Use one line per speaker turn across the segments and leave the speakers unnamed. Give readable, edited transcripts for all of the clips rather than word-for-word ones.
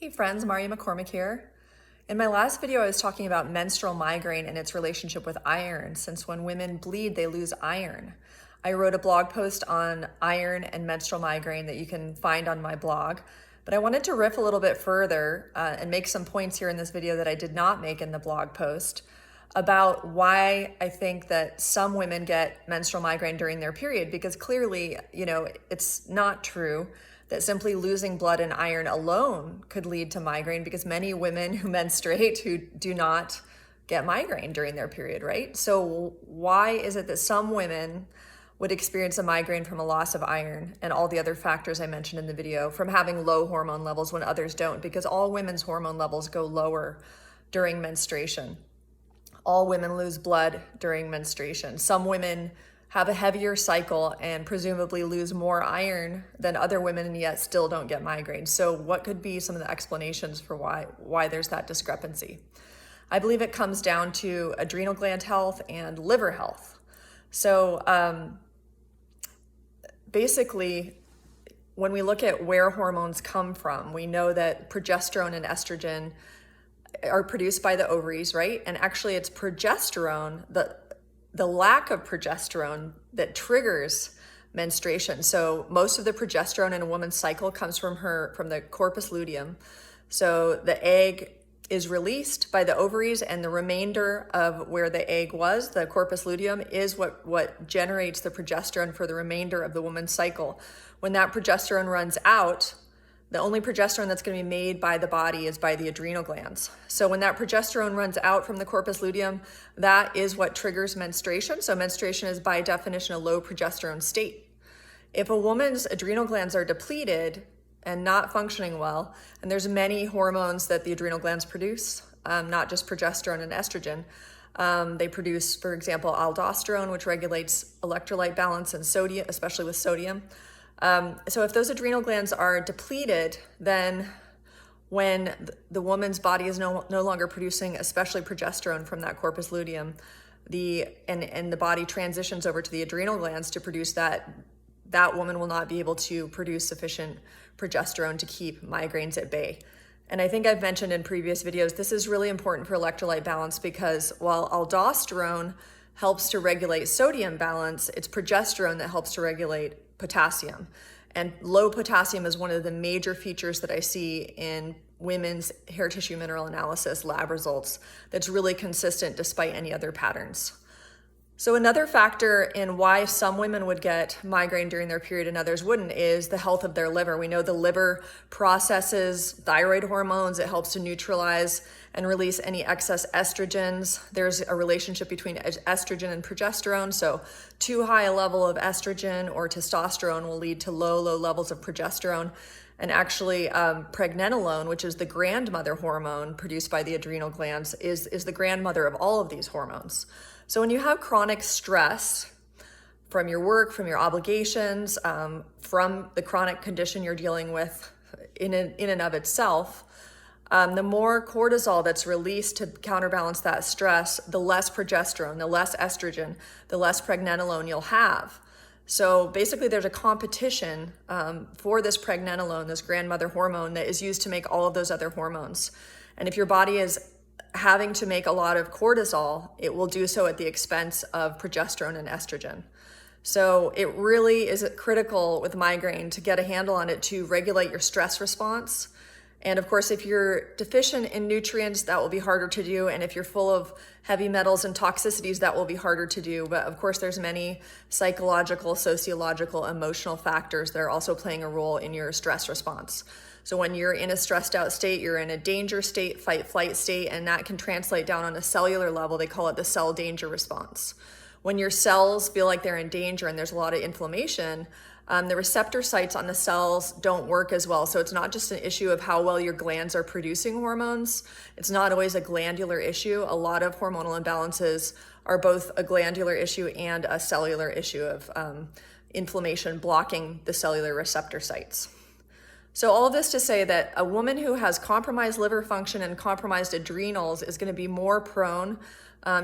Hey friends, Maria McCormick here. In my last video, I was talking about menstrual migraine and its relationship with iron, since when women bleed, they lose iron. I wrote a blog post on iron and menstrual migraine that you can find on my blog, but I wanted to riff a little bit further and make some points here in this video that I did not make in the blog post about why I think that some women get menstrual migraine during their period, because clearly, it's not true that simply losing blood and iron alone could lead to migraine, because many women who menstruate who do not get migraine during their period, right? So why is it that some women would experience a migraine from a loss of iron and all the other factors I mentioned in the video from having low hormone levels when others don't? Because all women's hormone levels go lower during menstruation. All women lose blood during menstruation. Some women have a heavier cycle and presumably lose more iron than other women and yet still don't get migraines. So what could be some of the explanations for why there's that discrepancy? I believe it comes down to adrenal gland health and liver health. So basically, when we look at where hormones come from, we know that progesterone and estrogen are produced by the ovaries, right? And actually it's progesterone, the lack of progesterone, that triggers menstruation. So most of the progesterone in a woman's cycle comes from the corpus luteum. So the egg is released by the ovaries, and the remainder of where the egg was, the corpus luteum, is what generates the progesterone for the remainder of the woman's cycle. When that progesterone runs out, the only progesterone that's going to be made by the body is by the adrenal glands. So when that progesterone runs out from the corpus luteum, that is what triggers menstruation. So menstruation is by definition a low progesterone state. If a woman's adrenal glands are depleted and not functioning well, and there's many hormones that the adrenal glands produce, not just progesterone and estrogen. They produce, for example, aldosterone, which regulates electrolyte balance and sodium, especially with sodium. So if those adrenal glands are depleted, then when the woman's body is no longer producing, especially progesterone from that corpus luteum, and the body transitions over to the adrenal glands to produce that woman will not be able to produce sufficient progesterone to keep migraines at bay. And I think I've mentioned in previous videos, this is really important for electrolyte balance, because while aldosterone helps to regulate sodium balance, it's progesterone that helps to regulate potassium. And low potassium is one of the major features that I see in women's hair tissue mineral analysis lab results that's really consistent despite any other patterns. So another factor in why some women would get migraine during their period and others wouldn't is the health of their liver. We know the liver processes thyroid hormones. It helps to neutralize and release any excess estrogens. There's a relationship between estrogen and progesterone. So too high a level of estrogen or testosterone will lead to low levels of progesterone. And actually pregnenolone, which is the grandmother hormone produced by the adrenal glands, is the grandmother of all of these hormones. So when you have chronic stress from your work, from your obligations, from the chronic condition you're dealing with in and of itself, the more cortisol that's released to counterbalance that stress, the less progesterone, the less estrogen, the less pregnenolone you'll have. So basically there's a competition for this pregnenolone, this grandmother hormone, that is used to make all of those other hormones. And if your body is having to make a lot of cortisol, it will do so at the expense of progesterone and estrogen. So it really is critical with migraine to get a handle on it, to regulate your stress response. And of course, if you're deficient in nutrients, that will be harder to do. And if you're full of heavy metals and toxicities, that will be harder to do. But of course, there's many psychological, sociological, emotional factors that are also playing a role in your stress response. So when you're in a stressed out state, you're in a danger state, fight, flight state, and that can translate down on a cellular level. They call it the cell danger response. When your cells feel like they're in danger and there's a lot of inflammation, the receptor sites on the cells don't work as well. So it's not just an issue of how well your glands are producing hormones. It's not always a glandular issue. A lot of hormonal imbalances are both a glandular issue and a cellular issue of inflammation blocking the cellular receptor sites. So all of this to say that a woman who has compromised liver function and compromised adrenals is going to be more prone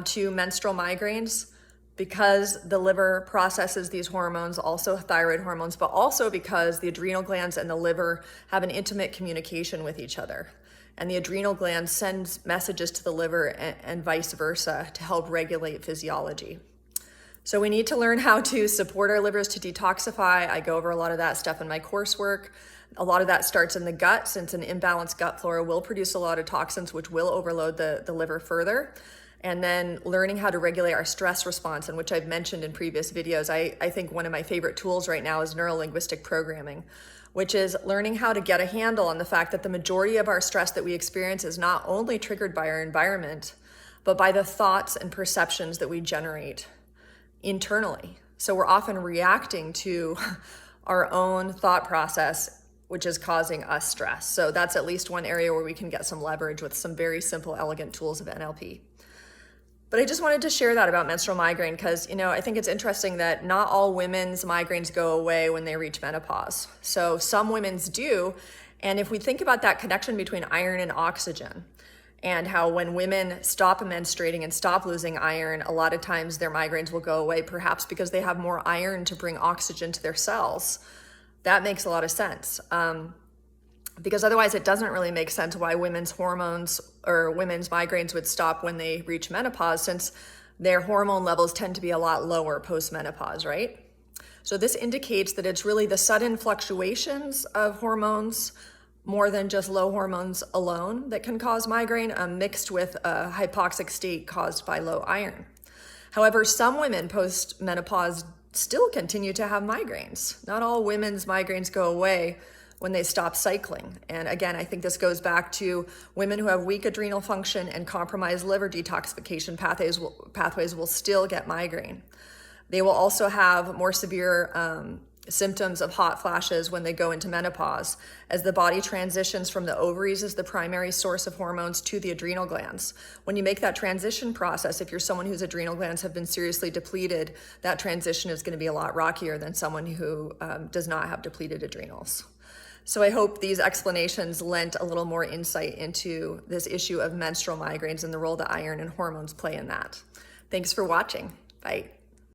to menstrual migraines because the liver processes these hormones, also thyroid hormones, but also because the adrenal glands and the liver have an intimate communication with each other. And the adrenal gland sends messages to the liver and vice versa to help regulate physiology. So we need to learn how to support our livers to detoxify. I go over a lot of that stuff in my coursework. A lot of that starts in the gut, since an imbalanced gut flora will produce a lot of toxins, which will overload the liver further. And then learning how to regulate our stress response, and which I've mentioned in previous videos. I think one of my favorite tools right now is neuro-linguistic programming, which is learning how to get a handle on the fact that the majority of our stress that we experience is not only triggered by our environment, but by the thoughts and perceptions that we generate internally. So we're often reacting to our own thought process, which is causing us stress. So that's at least one area where we can get some leverage with some very simple, elegant tools of NLP. But I just wanted to share that about menstrual migraine because, I think it's interesting that not all women's migraines go away when they reach menopause. So some women's do. And if we think about that connection between iron and oxygen, and how when women stop menstruating and stop losing iron, a lot of times their migraines will go away, perhaps because they have more iron to bring oxygen to their cells. That makes a lot of sense. Because otherwise it doesn't really make sense why women's hormones or women's migraines would stop when they reach menopause, since their hormone levels tend to be a lot lower post-menopause, right? So this indicates that it's really the sudden fluctuations of hormones more than just low hormones alone that can cause migraine, mixed with a hypoxic state caused by low iron. However, some women post-menopause still continue to have migraines. Not all women's migraines go away when they stop cycling. And again, I think this goes back to women who have weak adrenal function and compromised liver detoxification pathways will still get migraine. They will also have more severe symptoms of hot flashes when they go into menopause, as the body transitions from the ovaries as the primary source of hormones to the adrenal glands. When you make that transition process, if you're someone whose adrenal glands have been seriously depleted, that transition is going to be a lot rockier than someone who does not have depleted adrenals. So I hope these explanations lent a little more insight into this issue of menstrual migraines and the role that iron and hormones play in that. Thanks for watching. Bye.